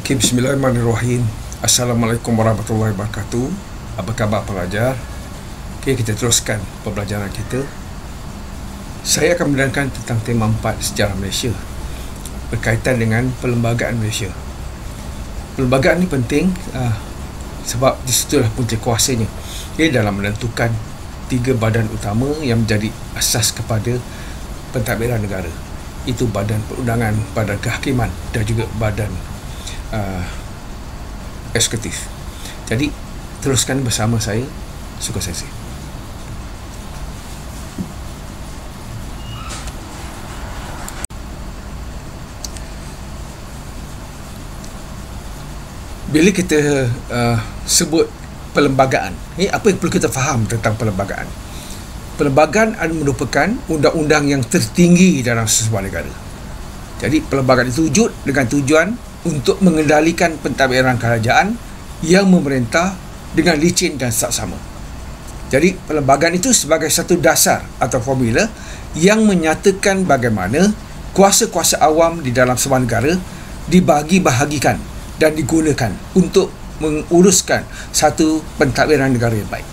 Okey, bismillahirrahmanirrahim. Assalamualaikum warahmatullahi wabarakatuh. Apa khabar pelajar? Okey, kita teruskan pembelajaran kita. Saya akan menerangkan tentang tema 4 sejarah Malaysia berkaitan dengan perlembagaan Malaysia. Perlembagaan ni penting sebab di situlah punca kuasanya. Ia dalam menentukan 3 badan utama yang menjadi asas kepada pentadbiran negara. Itu badan perundangan, badan kehakiman dan juga badan eksekutif. Jadi teruskan bersama saya. Sukses. Bila kita sebut perlembagaan, apa yang perlu kita faham tentang perlembagaan? Perlembagaan merupakan undang-undang yang tertinggi dalam sesebuah negara. Jadi perlembagaan itu wujud dengan tujuan untuk mengendalikan pentadbiran kerajaan yang memerintah dengan licin dan saksama. Jadi perlembagaan itu sebagai satu dasar atau formula yang menyatakan bagaimana kuasa-kuasa awam di dalam sebuah negara dibahagi-bahagikan dan digunakan untuk menguruskan satu pentadbiran negara yang baik.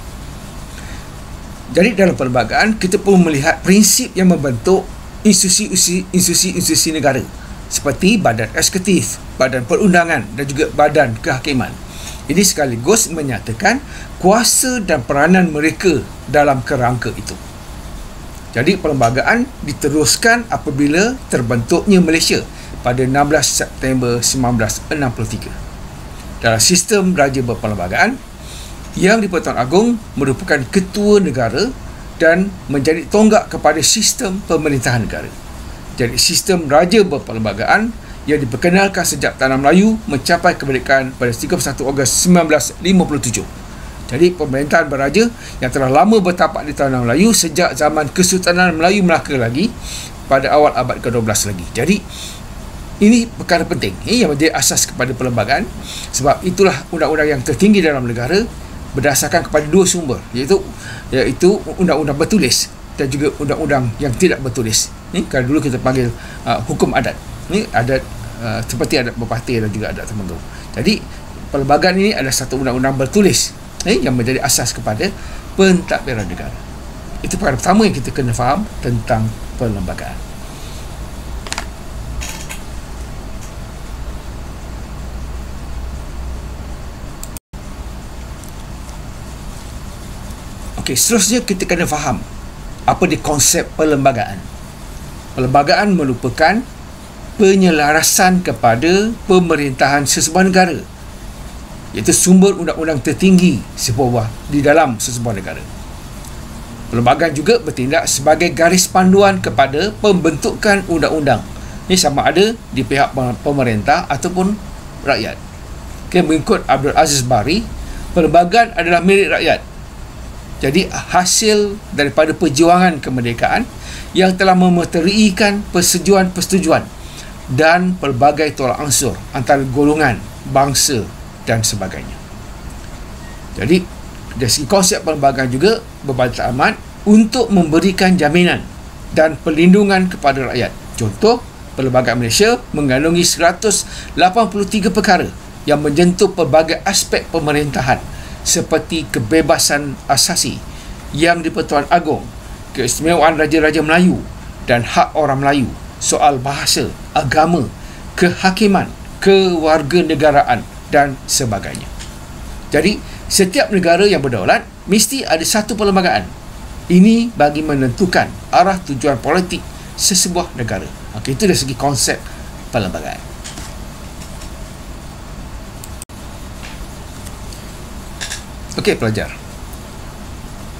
Jadi dalam perlembagaan kita perlu melihat prinsip yang membentuk institusi negara seperti badan eksekutif, badan perundangan dan juga badan kehakiman. Ini sekaligus menyatakan kuasa dan peranan mereka dalam kerangka itu. Jadi perlembagaan diteruskan apabila terbentuknya Malaysia pada 16 September 1963. Dalam sistem raja berperlembagaan, Yang di-Pertuan Agong merupakan ketua negara dan menjadi tonggak kepada sistem pemerintahan negara. Jadi sistem raja berperlembagaan yang diperkenalkan sejak Tanah Melayu mencapai kemerdekaan pada 31 Ogos 1957. Jadi pemerintahan beraja yang telah lama bertapak di Tanah Melayu sejak zaman Kesultanan Melayu Melaka lagi pada awal abad ke-12 lagi. Jadi ini perkara penting yang menjadi asas kepada perlembagaan, sebab itulah undang-undang yang tertinggi dalam negara berdasarkan kepada 2 sumber, iaitu undang-undang bertulis dan juga undang-undang yang tidak bertulis. Kalau dulu kita panggil hukum adat. Adat seperti adat berparti dan juga adat temenggung. Jadi perlembagaan ini adalah satu undang-undang bertulis yang menjadi asas kepada pentadbiran negara. Itu perkara pertama yang kita kena faham tentang perlembagaan. Okey, seterusnya kita kena faham apa dia konsep perlembagaan. Perlembagaan merupakan penyelarasan kepada pemerintahan sesebuah negara, iaitu sumber undang-undang tertinggi di dalam sesebuah negara. Perlembagaan juga bertindak sebagai garis panduan kepada pembentukan undang-undang. Ini sama ada di pihak pemerintah ataupun rakyat. Mengikut Abdul Aziz Bari, perlembagaan adalah milik rakyat. Jadi hasil daripada perjuangan kemerdekaan yang telah memeterikan persetujuan dan pelbagai tolak ansur antara golongan, bangsa dan sebagainya. Jadi dari segi konsep perlembagaan juga berbanyak amat untuk memberikan jaminan dan perlindungan kepada rakyat. Contoh, Perlembagaan Malaysia mengandungi 183 perkara yang menyentuh pelbagai aspek pemerintahan seperti kebebasan asasi, Yang di-Pertuan Agong, keistimewaan Raja-Raja Melayu dan hak orang Melayu, soal bahasa, agama, kehakiman, kewarganegaraan dan sebagainya. Jadi, setiap negara yang berdaulat mesti ada satu perlembagaan. Ini bagi menentukan arah tujuan politik sesebuah negara. Itu dari segi konsep perlembagaan. Okey pelajar,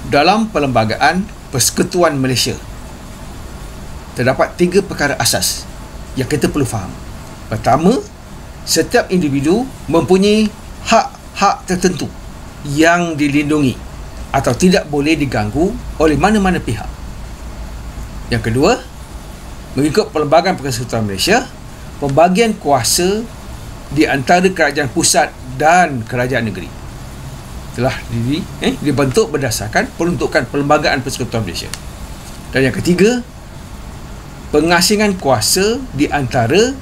dalam Perlembagaan Persekutuan Malaysia terdapat 3 perkara asas yang kita perlu faham. Pertama, setiap individu mempunyai hak-hak tertentu yang dilindungi atau tidak boleh diganggu oleh mana-mana pihak. Yang kedua, mengikut Perlembagaan Persekutuan Malaysia, pembagian kuasa di antara kerajaan pusat dan kerajaan negeri telah dibentuk berdasarkan peruntukan Perlembagaan Persekutuan Malaysia. Dan yang ketiga, pengasingan kuasa di antara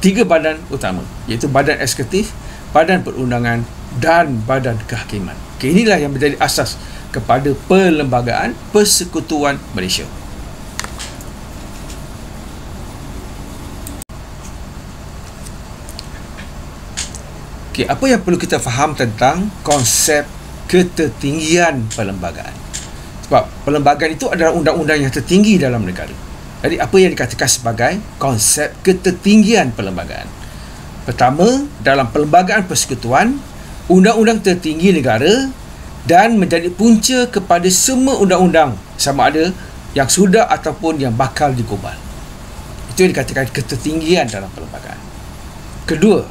3 badan utama, iaitu Badan Eksekutif, Badan Perundangan dan Badan Kehakiman. Inilah yang menjadi asas kepada Perlembagaan Persekutuan Malaysia. Apa yang perlu kita faham tentang konsep ketertinggian perlembagaan? Sebab perlembagaan itu adalah undang-undang yang tertinggi dalam negara. Jadi apa yang dikatakan sebagai konsep ketertinggian perlembagaan? Pertama, dalam perlembagaan persekutuan, undang-undang tertinggi negara dan menjadi punca kepada semua undang-undang sama ada yang sudah ataupun yang bakal digubal. Itu yang dikatakan ketertinggian dalam perlembagaan. Kedua,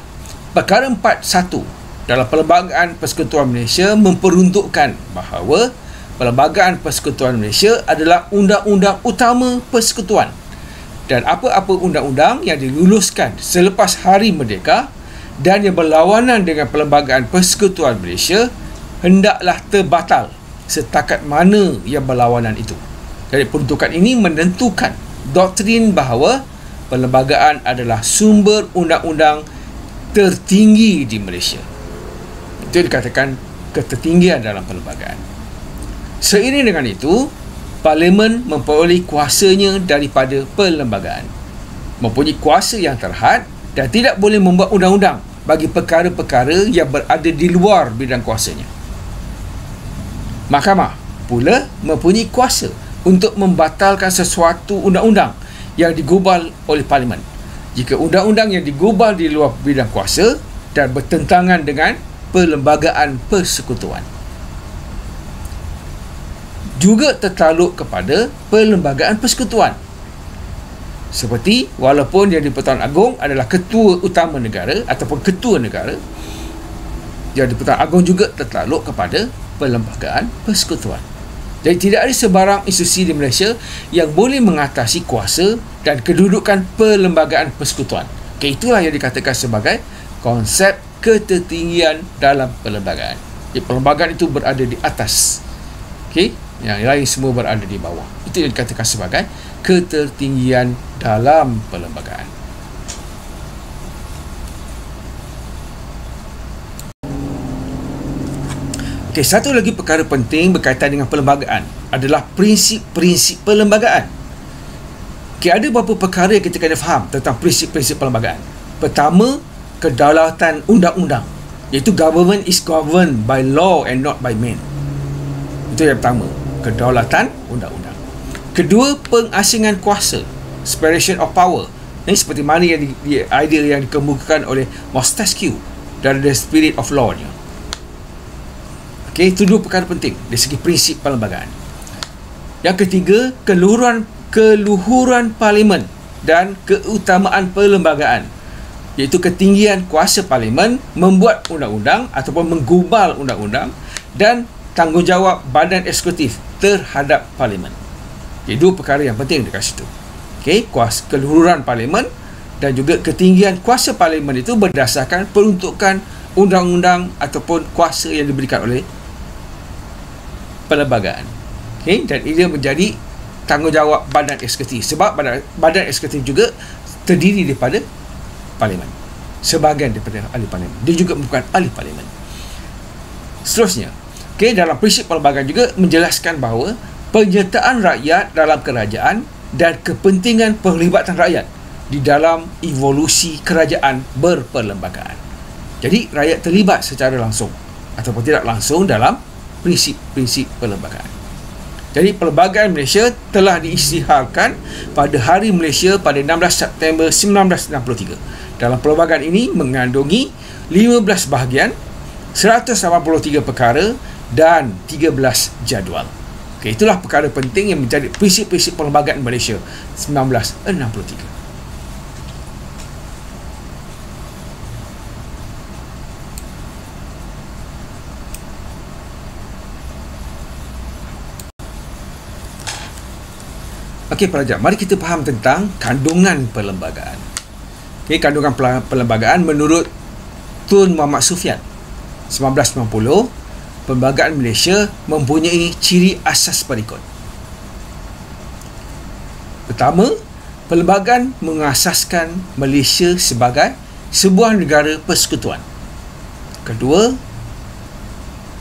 perkara 41 dalam Perlembagaan Persekutuan Malaysia memperuntukkan bahawa Perlembagaan Persekutuan Malaysia adalah undang-undang utama persekutuan, dan apa-apa undang-undang yang diluluskan selepas Hari Merdeka dan yang berlawanan dengan Perlembagaan Persekutuan Malaysia hendaklah terbatal setakat mana yang berlawanan itu. Jadi peruntukan ini menentukan doktrin bahawa perlembagaan adalah sumber undang-undang tertinggi di Malaysia. Itu dikatakan ketertinggian dalam perlembagaan. Seiring dengan itu, Parlimen memperoleh kuasanya daripada perlembagaan, mempunyai kuasa yang terhad dan tidak boleh membuat undang-undang bagi perkara-perkara yang berada di luar bidang kuasanya. Mahkamah pula mempunyai kuasa untuk membatalkan sesuatu undang-undang yang digubal oleh Parlimen jika undang-undang yang digubal di luar bidang kuasa dan bertentangan dengan Perlembagaan Persekutuan. Juga tertaluk kepada Perlembagaan Persekutuan. Seperti walaupun Yang di-Pertuan Agong adalah ketua utama negara ataupun ketua negara, Yang di-Pertuan Agong juga tertaluk kepada Perlembagaan Persekutuan. Jadi tidak ada sebarang institusi di Malaysia yang boleh mengatasi kuasa dan kedudukan Perlembagaan Persekutuan. Itulah yang dikatakan sebagai konsep ketertinggian dalam perlembagaan. Jadi perlembagaan itu berada di atas. Yang lain semua berada di bawah. Itu yang dikatakan sebagai ketertinggian dalam perlembagaan. Satu lagi perkara penting berkaitan dengan perlembagaan adalah prinsip-prinsip perlembagaan. Ada beberapa perkara yang kita kena faham tentang prinsip-prinsip perlembagaan. Pertama, kedaulatan undang-undang, iaitu government is governed by law and not by men. Itu yang pertama, kedaulatan undang-undang. Kedua, pengasingan kuasa, separation of power. Ini seperti mana yang idea yang dikemukakan oleh Montesquieu dari The Spirit of Law-nya. Itu dua perkara penting dari segi prinsip perlembagaan. Yang ketiga, keluhuran Parlimen dan keutamaan perlembagaan, iaitu ketinggian kuasa Parlimen membuat undang-undang ataupun menggubal undang-undang dan tanggungjawab Badan Eksekutif terhadap Parlimen. Dua perkara yang penting dekat situ. Kuasa keluhuran Parlimen dan juga ketinggian kuasa Parlimen itu berdasarkan peruntukan undang-undang ataupun kuasa yang diberikan oleh perlembagaan. Dan ia menjadi tanggungjawab Badan Eksekutif, sebab Badan Eksekutif juga terdiri daripada Parlimen, sebahagian daripada ahli Parlimen. Dia juga merupakan ahli Parlimen. Seterusnya, dalam prinsip perlembagaan juga menjelaskan bahawa penyertaan rakyat dalam kerajaan dan kepentingan perlibatan rakyat di dalam evolusi kerajaan berperlembagaan. Jadi rakyat terlibat secara langsung ataupun tidak langsung dalam prinsip-prinsip perlembagaan. Jadi Perlembagaan Malaysia telah diisytiharkan pada Hari Malaysia pada 16 September 1963. Dalam perlembagaan ini mengandungi 15 bahagian, 183 perkara dan 13 jadual. Itulah perkara penting yang menjadi prinsip-prinsip Perlembagaan Malaysia 1963. Pelajar, mari kita faham tentang kandungan perlembagaan. Kandungan perlembagaan menurut Tun Muhammad Sufyan 1990, Perlembagaan Malaysia mempunyai ciri asas berikut. Pertama, Perlembagaan mengasaskan Malaysia sebagai sebuah negara persekutuan. Kedua,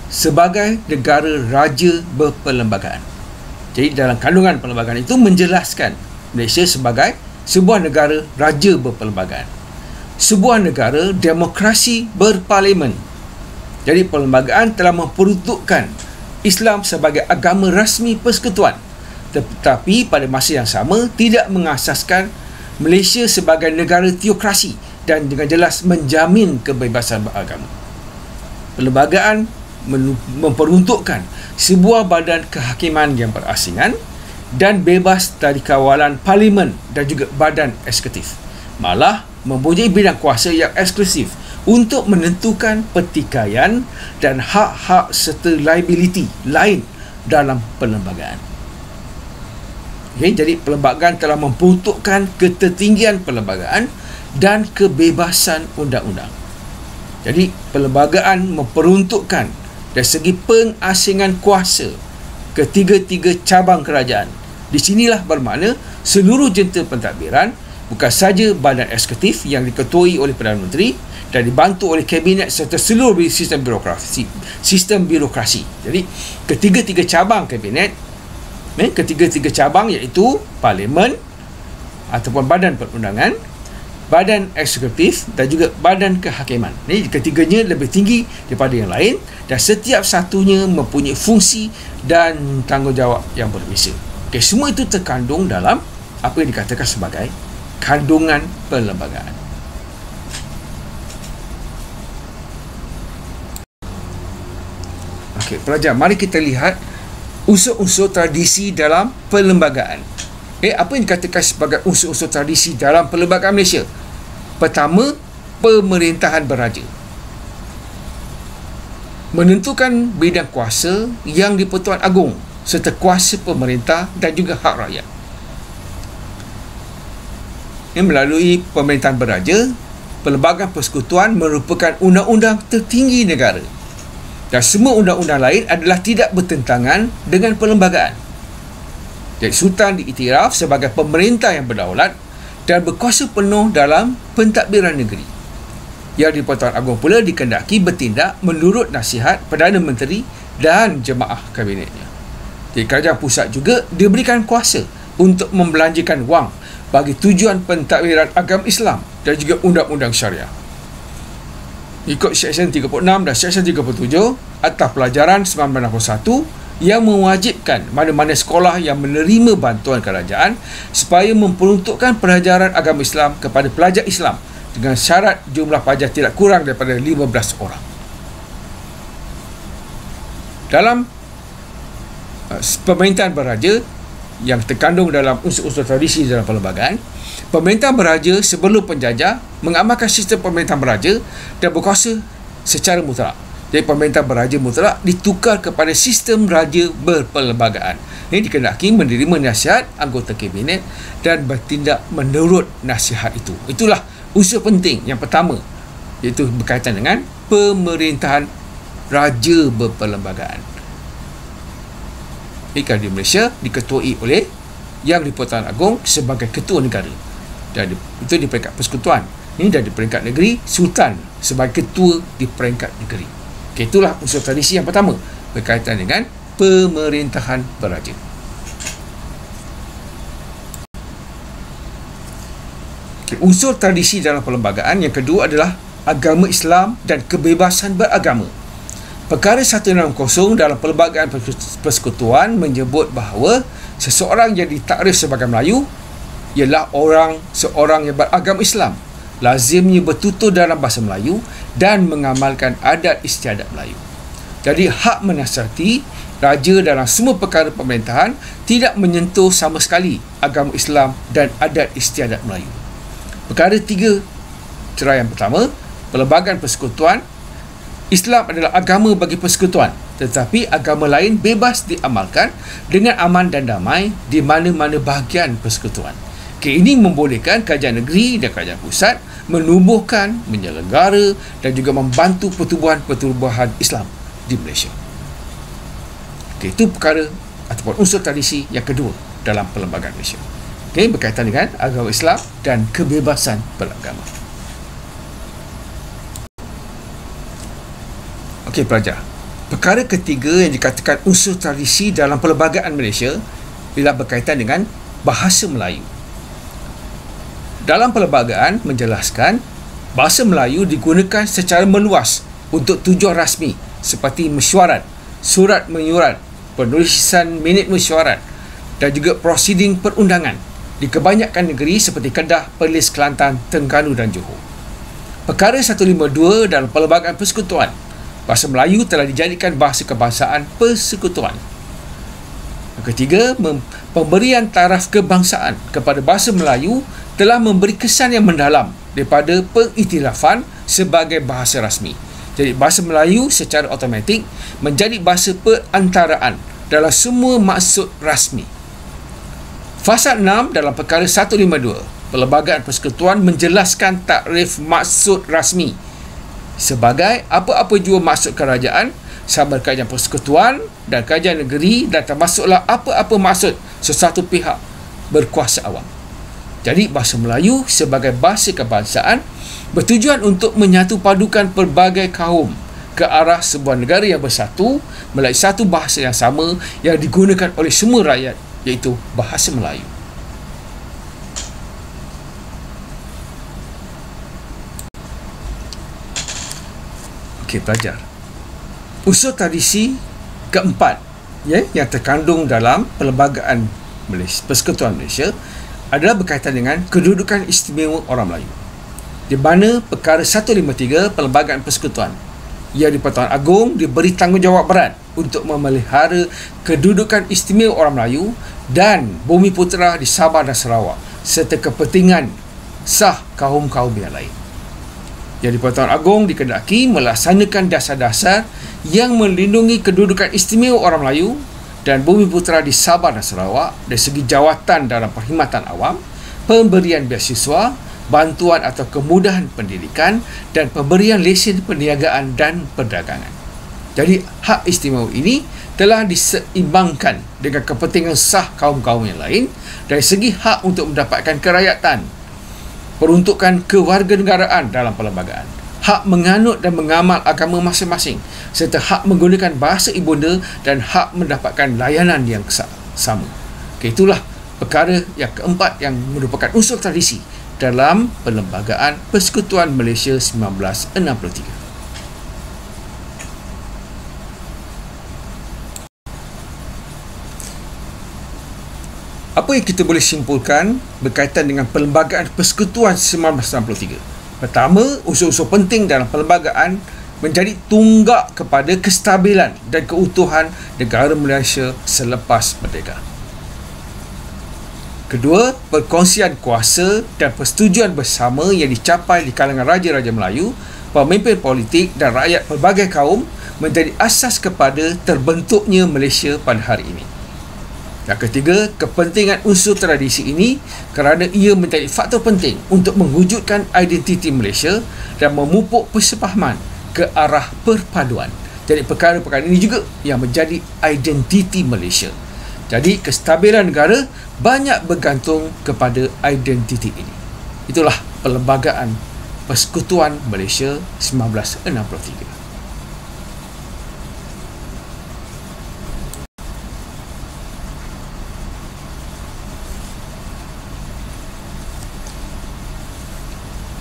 sebagai negara raja berperlembagaan. Jadi dalam kandungan perlembagaan itu menjelaskan Malaysia sebagai sebuah negara raja berperlembagaan, sebuah negara demokrasi berparlimen. Jadi perlembagaan telah memperuntukkan Islam sebagai agama rasmi persekutuan, tetapi pada masa yang sama tidak mengasaskan Malaysia sebagai negara teokrasi dan dengan jelas menjamin kebebasan beragama. Perlembagaan memperuntukkan sebuah badan kehakiman yang berasingan dan bebas dari kawalan parlimen dan juga badan eksekutif, malah mempunyai bidang kuasa yang eksklusif untuk menentukan pertikaian dan hak-hak serta liability lain dalam perlembagaan. Okay, jadi perlembagaan telah memperuntukkan ketertinggian perlembagaan dan kebebasan undang-undang. Jadi perlembagaan memperuntukkan dari segi pengasingan kuasa ketiga-tiga cabang kerajaan. Di sinilah bermakna seluruh jentera pentadbiran, bukan saja badan eksekutif yang diketuai oleh Perdana Menteri dan dibantu oleh kabinet serta seluruh sistem birokrasi. Jadi ketiga-tiga cabang kabinet, ketiga-tiga cabang iaitu parlimen ataupun badan perundangan, badan eksekutif dan juga badan kehakiman. Ini ketiganya lebih tinggi daripada yang lain dan setiap satunya mempunyai fungsi dan tanggungjawab yang berbeza. Okey, semua itu terkandung dalam apa yang dikatakan sebagai kandungan perlembagaan. Okey, pelajar, mari kita lihat unsur-unsur tradisi dalam perlembagaan. Apa yang dikatakan sebagai unsur-unsur tradisi dalam perlembagaan Malaysia? Pertama, pemerintahan beraja. Menentukan bidang kuasa yang di-Pertuan Agong serta kuasa pemerintah dan juga hak rakyat. Melalui pemerintahan beraja, perlembagaan persekutuan merupakan undang-undang tertinggi negara. Dan semua undang-undang lain adalah tidak bertentangan dengan perlembagaan. Jadi Sultan diiktiraf sebagai pemerintah yang berdaulat dan berkuasa penuh dalam pentadbiran negeri. Yang di-Pertuan Agong pula dikehendaki bertindak menurut nasihat Perdana Menteri dan jemaah kabinetnya. Jadi kerajaan pusat juga diberikan kuasa untuk membelanjakan wang bagi tujuan pentadbiran agama Islam dan juga undang-undang syariah. Ikut Seksyen 36 dan Seksyen 37 Akta Pelajaran 1961 yang mewajibkan mana-mana sekolah yang menerima bantuan kerajaan supaya memperuntukkan pelajaran agama Islam kepada pelajar Islam dengan syarat jumlah pelajar tidak kurang daripada 15 orang. Dalam pemerintahan beraja yang terkandung dalam unsur-unsur tradisi dalam perlembagaan, pemerintahan beraja sebelum penjajah mengamalkan sistem pemerintahan beraja dan berkuasa secara mutlak. Jadi pemerintahan beraja mutlak ditukar kepada sistem raja berperlembagaan. Ini dikehendaki menerima nasihat anggota kabinet dan bertindak menurut nasihat itu. Itulah unsur penting yang pertama, iaitu berkaitan dengan pemerintahan raja berperlembagaan. Ikan di Malaysia diketuai oleh Yang di-Pertuan Agong sebagai ketua negara. Dan itu di peringkat persekutuan. Ini dan di peringkat negeri, Sultan sebagai ketua di peringkat negeri. Okay, itulah unsur tradisi yang pertama berkaitan dengan pemerintahan beraja. Okay, unsur tradisi dalam perlembagaan yang kedua adalah agama Islam dan kebebasan beragama. Perkara 160 dalam perlembagaan persekutuan menyebut bahawa seseorang yang ditakrif sebagai Melayu ialah seorang yang beragama Islam, lazimnya bertutur dalam bahasa Melayu dan mengamalkan adat istiadat Melayu. Jadi hak menasihati raja dalam semua perkara pemerintahan tidak menyentuh sama sekali agama Islam dan adat istiadat Melayu. Perkara 3 cerai yang pertama, perlembagaan persekutuan, Islam adalah agama bagi persekutuan, tetapi agama lain bebas diamalkan dengan aman dan damai di mana-mana bahagian persekutuan. Ini membolehkan kerajaan negeri dan kerajaan pusat menubuhkan, menyelenggara dan juga membantu pertubuhan Islam di Malaysia. Itu perkara ataupun unsur tradisi yang kedua dalam perlembagaan Malaysia. berkaitan dengan agama Islam dan kebebasan beragama. Pelajar, perkara ketiga yang dikatakan unsur tradisi dalam perlembagaan Malaysia ialah berkaitan dengan bahasa Melayu. Dalam perlembagaan menjelaskan bahasa Melayu digunakan secara meluas untuk tujuan rasmi seperti mesyuarat, surat menyurat, penulisan minit mesyuarat dan juga prosiding perundangan di kebanyakan negeri seperti Kedah, Perlis, Kelantan, Terengganu dan Johor. Perkara 152 dalam perlembagaan persekutuan, bahasa Melayu telah dijadikan bahasa kebangsaan persekutuan. Yang ketiga, pemberian taraf kebangsaan kepada bahasa Melayu telah memberi kesan yang mendalam daripada pengiktirafan sebagai bahasa rasmi. Jadi bahasa Melayu secara automatik menjadi bahasa perantaraan dalam semua maksud rasmi. Fasal 6 dalam perkara 152 Perlembagaan Persekutuan menjelaskan takrif maksud rasmi sebagai apa-apa jua maksud kerajaan sama kerajaan persekutuan dan kerajaan negeri, dan termasuklah apa-apa maksud sesuatu pihak berkuasa awam. Jadi bahasa Melayu sebagai bahasa kebangsaan bertujuan untuk menyatu padukan pelbagai kaum ke arah sebuah negara yang bersatu melalui satu bahasa yang sama yang digunakan oleh semua rakyat, iaitu bahasa Melayu. Pelajar, unsur tradisi keempat yang terkandung dalam perlembagaan Persekutuan Malaysia adalah berkaitan dengan kedudukan istimewa orang Melayu, di mana perkara 153 Perlembagaan Persekutuan, ia di Pertuan Agong diberi tanggungjawab berat untuk memelihara kedudukan istimewa orang Melayu dan Bumi Putera di Sabah dan Sarawak serta kepentingan sah kaum-kaum yang lain. Jadi Pertuan Agong dikehendaki melaksanakan dasar-dasar yang melindungi kedudukan istimewa orang Melayu dan Bumi Putera di Sabah dan Sarawak dari segi jawatan dalam perkhidmatan awam, pemberian beasiswa, bantuan atau kemudahan pendidikan dan pemberian lesen perniagaan dan perdagangan. Jadi hak istimewa ini telah diseimbangkan dengan kepentingan sah kaum-kaum yang lain dari segi hak untuk mendapatkan kerakyatan, peruntukan kewarganegaraan dalam perlembagaan, hak menganut dan mengamal agama masing-masing, serta hak menggunakan bahasa ibunda dan hak mendapatkan layanan yang sama. Itulah perkara yang keempat yang merupakan unsur tradisi dalam Perlembagaan Persekutuan Malaysia 1963. Apa yang kita boleh simpulkan berkaitan dengan Perlembagaan Persekutuan 1963? Pertama, unsur-unsur penting dalam perlembagaan menjadi tunggak kepada kestabilan dan keutuhan negara Malaysia selepas merdeka. Kedua, perkongsian kuasa dan persetujuan bersama yang dicapai di kalangan raja-raja Melayu, pemimpin politik dan rakyat pelbagai kaum menjadi asas kepada terbentuknya Malaysia pada hari ini. Yang ketiga, kepentingan unsur tradisi ini kerana ia menjadi faktor penting untuk mewujudkan identiti Malaysia dan memupuk persepahaman ke arah perpaduan. Jadi perkara-perkara ini juga yang menjadi identiti Malaysia. Jadi kestabilan negara banyak bergantung kepada identiti ini. Itulah Perlembagaan Persekutuan Malaysia 1963.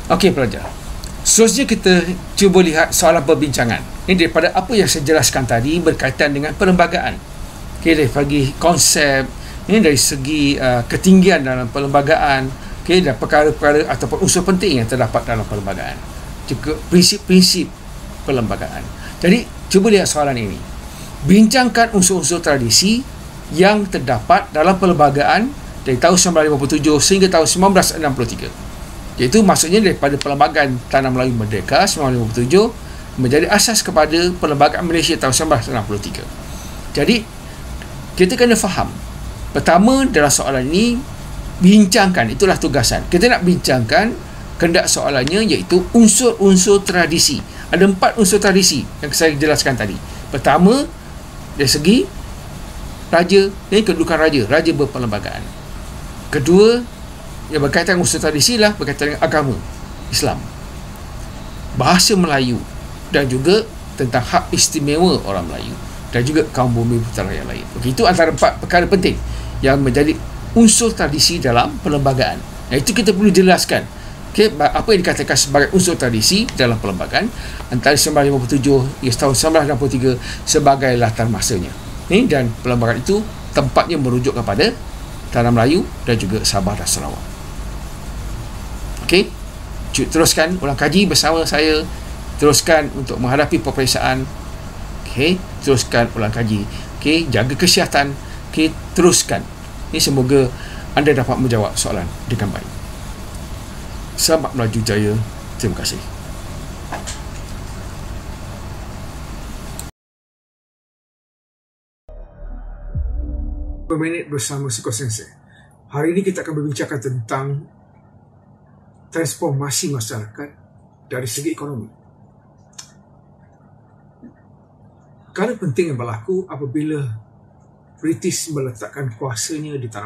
Okey pelajar, seterusnya kita cuba lihat soalan perbincangan. Ini daripada apa yang saya jelaskan tadi berkaitan dengan perlembagaan. Okey, dari segi konsep, ini dari segi ketinggian dalam perlembagaan, okey, dan perkara-perkara ataupun unsur penting yang terdapat dalam perlembagaan, juga prinsip-prinsip perlembagaan. Jadi cuba lihat soalan ini. Bincangkan unsur-unsur tradisi yang terdapat dalam perlembagaan dari tahun 1957 sehingga tahun 1963. Iaitu maksudnya daripada Perlembagaan Tanah Melayu Merdeka 1957 menjadi asas kepada Perlembagaan Malaysia tahun 1963. Jadi kita kena faham, pertama dalam soalan ini bincangkan, itulah tugasan. Kita nak bincangkan kehendak soalannya iaitu unsur-unsur tradisi. Ada 4 unsur tradisi yang saya jelaskan tadi. Pertama, dari segi raja, kedudukan raja berperlembagaan. Kedua, yang berkaitan dengan unsur tradisi lah berkaitan dengan agama Islam, bahasa Melayu, dan juga tentang hak istimewa orang Melayu dan juga kaum bumi putera yang lain. Okey, itu antara 4 perkara penting yang menjadi unsur tradisi dalam perlembagaan. Itu kita perlu jelaskan. Okey, apa yang dikatakan sebagai unsur tradisi dalam perlembagaan antara 1957 hingga tahun 1963 sebagai latar masanya. Dan perlembagaan itu tempatnya merujuk kepada Tanah Melayu dan juga Sabah dan Sarawak. Okey, teruskan ulang kaji bersama saya. Teruskan untuk menghadapi peperiksaan. Okey, teruskan ulang kaji. Okey, jaga kesihatan. Okey, teruskan. Ini semoga anda dapat menjawab soalan dengan baik. Selamat melaju jaya. Terima kasih. Berminit bersama Suko Sensei. Hari ini kita akan berbincangkan tentang transformasi masyarakat dari segi ekonomi. Perkara penting yang berlaku apabila British meletakkan kuasanya di tanah